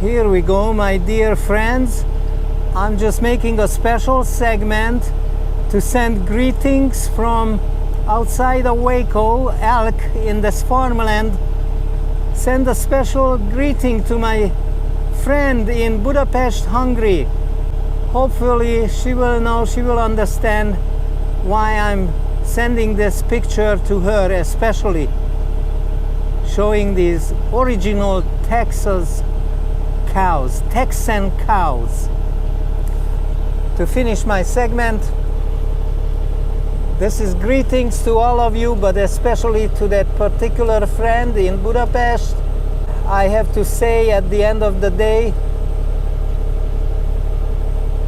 Here we go, my dear friends. I'm just making a special segment to send greetings from outside of Waco, Elk, in this farmland. Send a special greeting to my friend in Budapest, Hungary. Hopefully she will know, she will understand why I'm sending this picture to her, especially showing these original Texas cows, Texan cows. To finish my segment, this is greetings to all of you, but especially to that particular friend in Budapest. I have to say at the end of the day,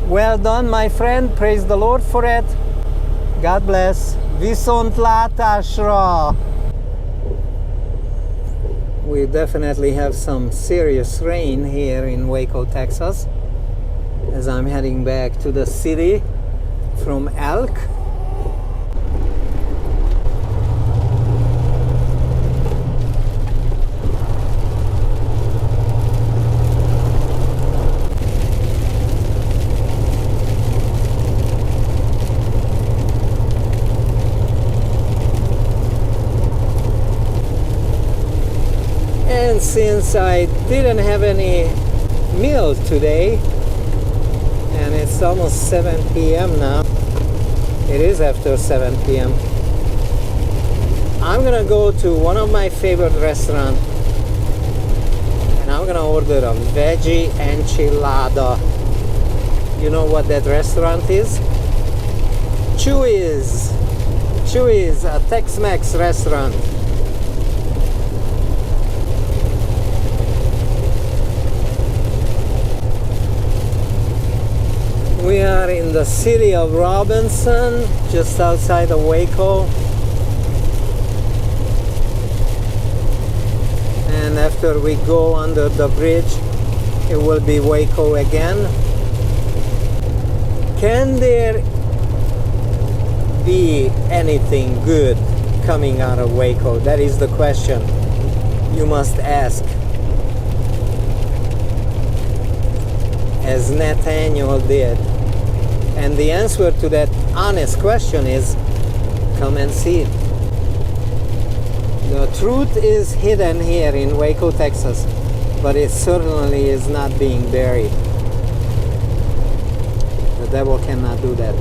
well done, my friend. Praise the Lord for it. God bless. Viszontlátásra. We definitely have some serious rain here in Waco, Texas, as I'm heading back to the city from Elk. And since I didn't have any meal today, and it's almost 7 p.m. now, it is after 7 p.m., I'm gonna go to one of my favorite restaurants and I'm gonna order a veggie enchilada. You know what that restaurant is? Chuy's, a Tex-Mex restaurant. We are in the city of Robinson, just outside of Waco. And after we go under the bridge, it will be Waco again. Can there be anything good coming out of Waco? That is the question you must ask. As Nathaniel did. And the answer to that honest question is, come and see. The truth is hidden here in Waco, Texas, but it certainly is not being buried. The devil cannot do that.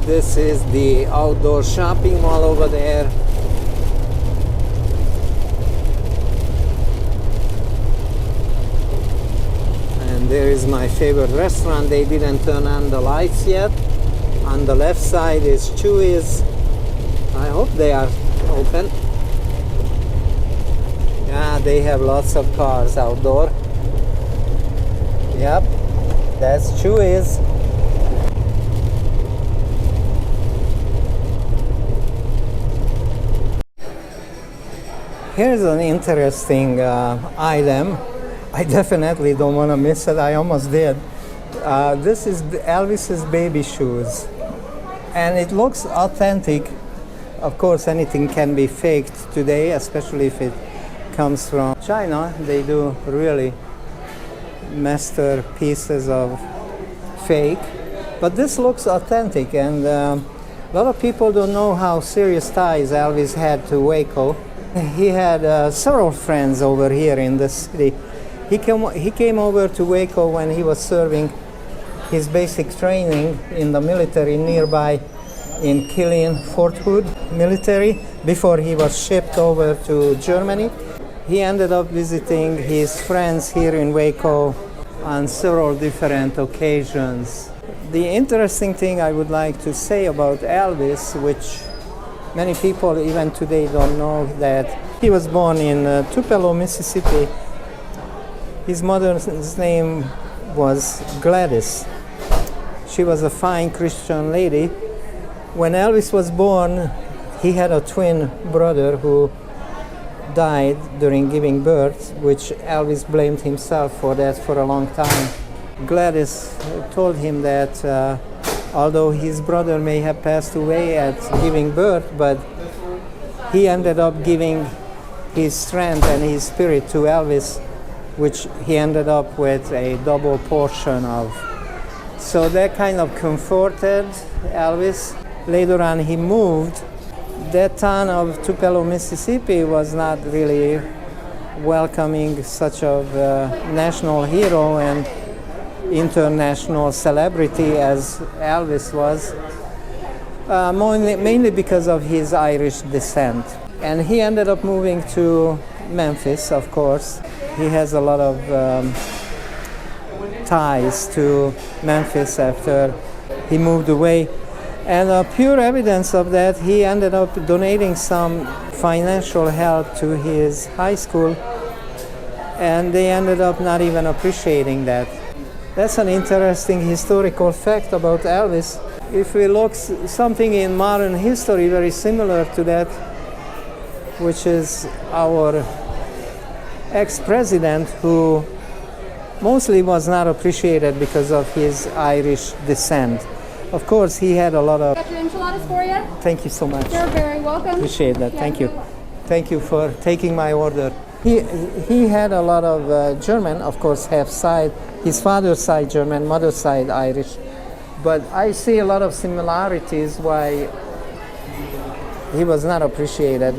This is the outdoor shopping mall over there. And there is my favorite restaurant. They didn't turn on the lights yet. On the left side is Chuy's. I hope they are open. Yeah, they have lots of cars outdoor. Yep, that's Chuy's. Here's an interesting item. I definitely don't want to miss it. I almost did. This is Elvis's baby shoes. And it looks authentic. Of course, anything can be faked today, especially if it comes from China. They do really masterpieces of fake. But this looks authentic. And a lot of people don't know how serious ties Elvis had to Waco. He had several friends over here in the city. He came over to Waco when he was serving his basic training in the military nearby in Killeen, Fort Hood military, before he was shipped over to Germany. He ended up visiting his friends here in Waco on several different occasions. The interesting thing I would like to say about Elvis, which many people even today don't know, that he was born in Tupelo, Mississippi. His mother's name was Gladys. She was a fine Christian lady. When Elvis was born, he had a twin brother who died during giving birth, which Elvis blamed himself for that for a long time. Gladys told him that although his brother may have passed away at giving birth, but he ended up giving his strength and his spirit to Elvis, which he ended up with a double portion of. So that kind of comforted Elvis. Later on he moved. That town of Tupelo, Mississippi was not really welcoming such a national hero and international celebrity as Elvis was, mainly because of his Irish descent. And he ended up moving to Memphis, of course. He has a lot of ties to Memphis after he moved away. And pure evidence of that, he ended up donating some financial help to his high school, and they ended up not even appreciating that. That's an interesting historical fact about Elvis. If we look something in modern history very similar to that, which is our ex-president, who mostly was not appreciated because of his Irish descent. Of course, he had a lot of... Got your enchiladas for you? Thank you so much. You're very welcome. Appreciate that. Thank you. Thank you for taking my order. He had a lot of German, of course, half side. His father's side German, mother's side Irish. But I see a lot of similarities why he was not appreciated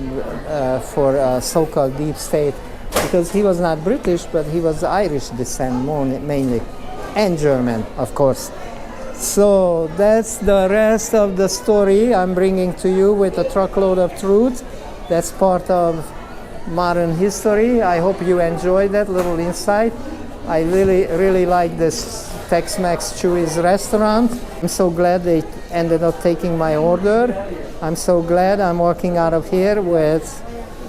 for so-called deep state, because he was not British, but he was Irish descent mainly, and German, of course. So that's the rest of the story I'm bringing to you with a truckload of truth. That's part of modern history. I hope you enjoyed that little insight. I really like this Tex-Mex Chewy's restaurant. I'm so glad they ended up taking my order. I'm so glad I'm walking out of here with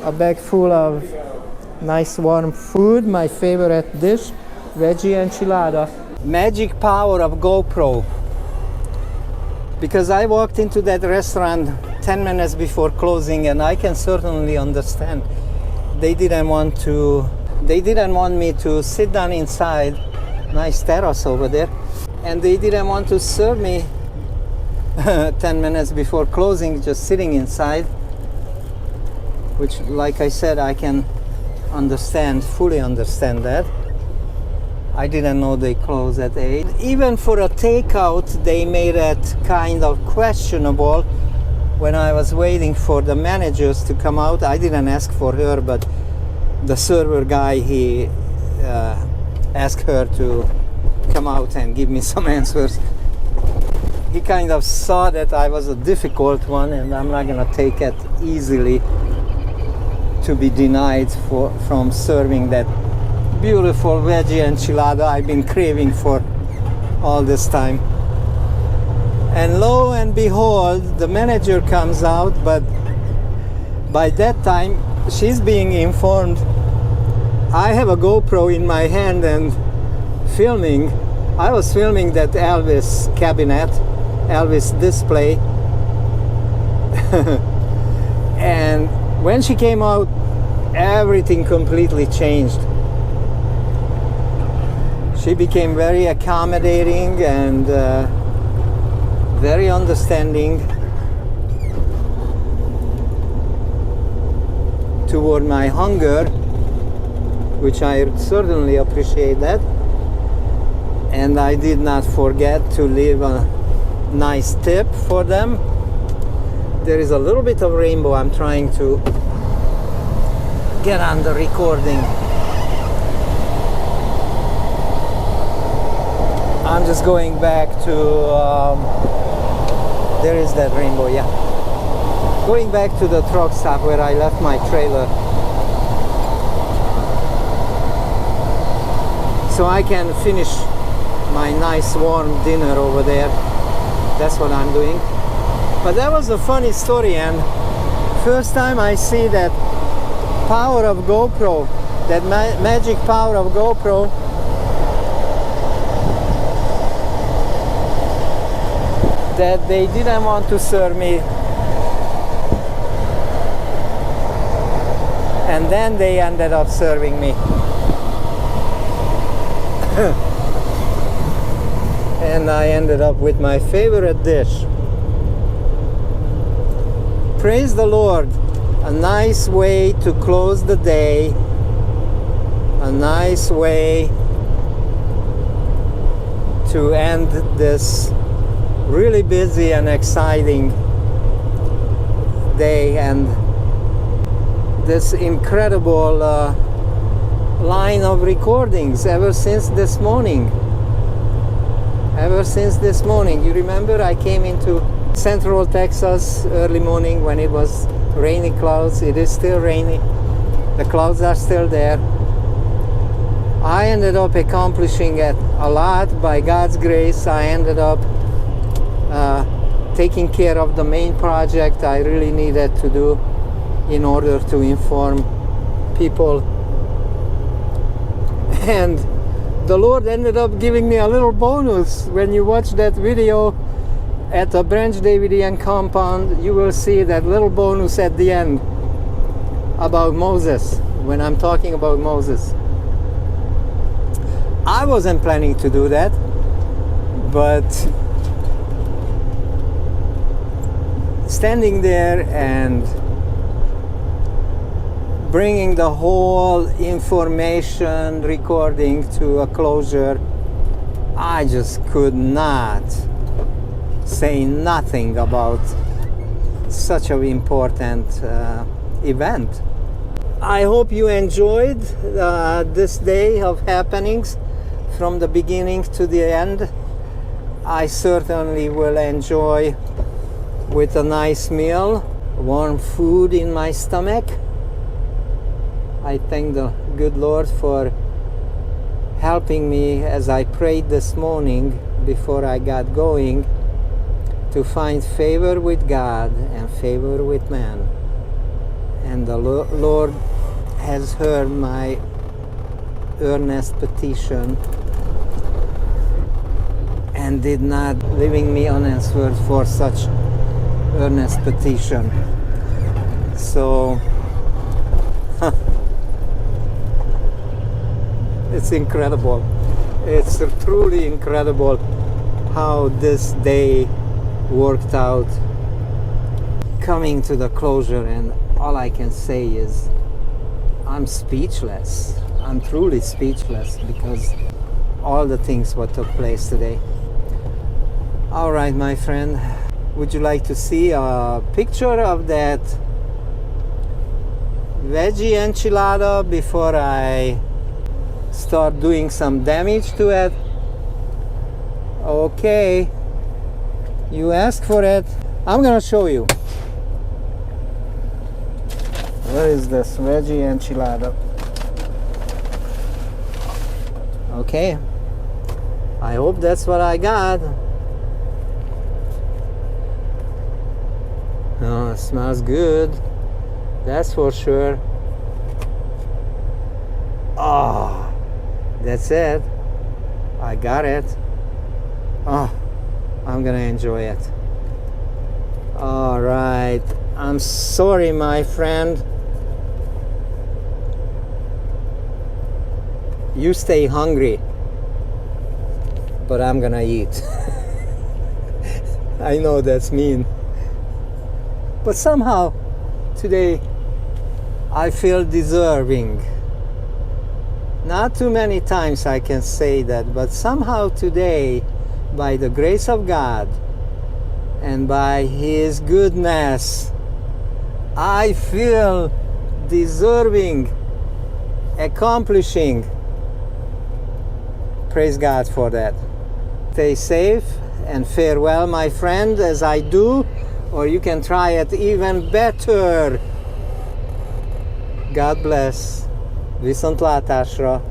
a bag full of nice warm food, my favorite dish, veggie enchilada. Magic power of GoPro. Because I walked into that restaurant 10 minutes before closing, and I can certainly understand. They didn't want me to sit down inside, nice terrace over there, and they didn't want to serve me 10 minutes before closing, just sitting inside, which, like I said, I can fully understand that. I didn't know they closed at 8. Even for a takeout, they made it kind of questionable. When I was waiting for the managers to come out, I didn't ask for her, but the server guy, he asked her to come out and give me some answers. He kind of saw that I was a difficult one, and I'm not gonna take it easily to be denied from serving that beautiful veggie enchilada I've been craving for all this time. And lo and behold, the manager comes out, but by that time she's being informed I have a GoPro in my hand and filming. I was filming that Elvis cabinet, Elvis display. And when she came out, everything completely changed. She became very accommodating and very understanding toward my hunger, which I certainly appreciate that. And I did not forget to leave a nice tip for them. There is a little bit of rainbow. I'm trying to get on the recording. I'm just going back to, there is that rainbow, yeah. Going back to the truck stop where I left my trailer. So I can finish my nice warm dinner over there. That's what I'm doing. But that was a funny story, and first time I see that power of GoPro, that magic power of GoPro. That they didn't want to serve me And then they ended up serving me. And I ended up with my favorite dish. Praise the Lord. A nice way to close the day. A nice way to end this really busy and exciting day, and this incredible line of recordings ever since this morning. You remember I came into Central Texas early morning when it was rainy clouds. It is still rainy. The clouds are still there. I ended up accomplishing it a lot by God's grace. I ended up taking care of the main project I really needed to do in order to inform people. And the Lord ended up giving me a little bonus. When you watch that video at the Branch Davidian compound, you will see that little bonus at the end about Moses, when I'm talking about Moses. I wasn't planning to do that, but standing there and bringing the whole information recording to a closure, I just could not say nothing about such an important event. I hope you enjoyed this day of happenings from the beginning to the end. I certainly will enjoy with a nice meal, warm food in my stomach. I thank the good Lord for helping me as I prayed this morning before I got going to find favor with God and favor with man. And the Lord has heard my earnest petition and did not leaving me unanswered for such earnest petition. So it's incredible. It's truly incredible how this day worked out, coming to the closure, and all I can say is I'm speechless. I'm truly speechless because all the what took place today. All right, my friend, would you like to see a picture of that veggie enchilada before I start doing some damage to it? Okay, you asked for it. I'm gonna show you. Where is this veggie enchilada? Okay, I hope that's what I got. Oh, it smells good, that's for sure. Oh, that's it. I got it. Oh, I'm gonna enjoy it. All right, I'm sorry, my friend. You stay hungry, but I'm gonna eat. I know that's mean, but somehow today I feel deserving. Not too many times I can say that, but somehow today, by the grace of God and by His goodness, I feel deserving, accomplishing. Praise God for that. Stay safe and farewell, my friend, as I do, or you can try it even better. God bless. Viszontlátásra.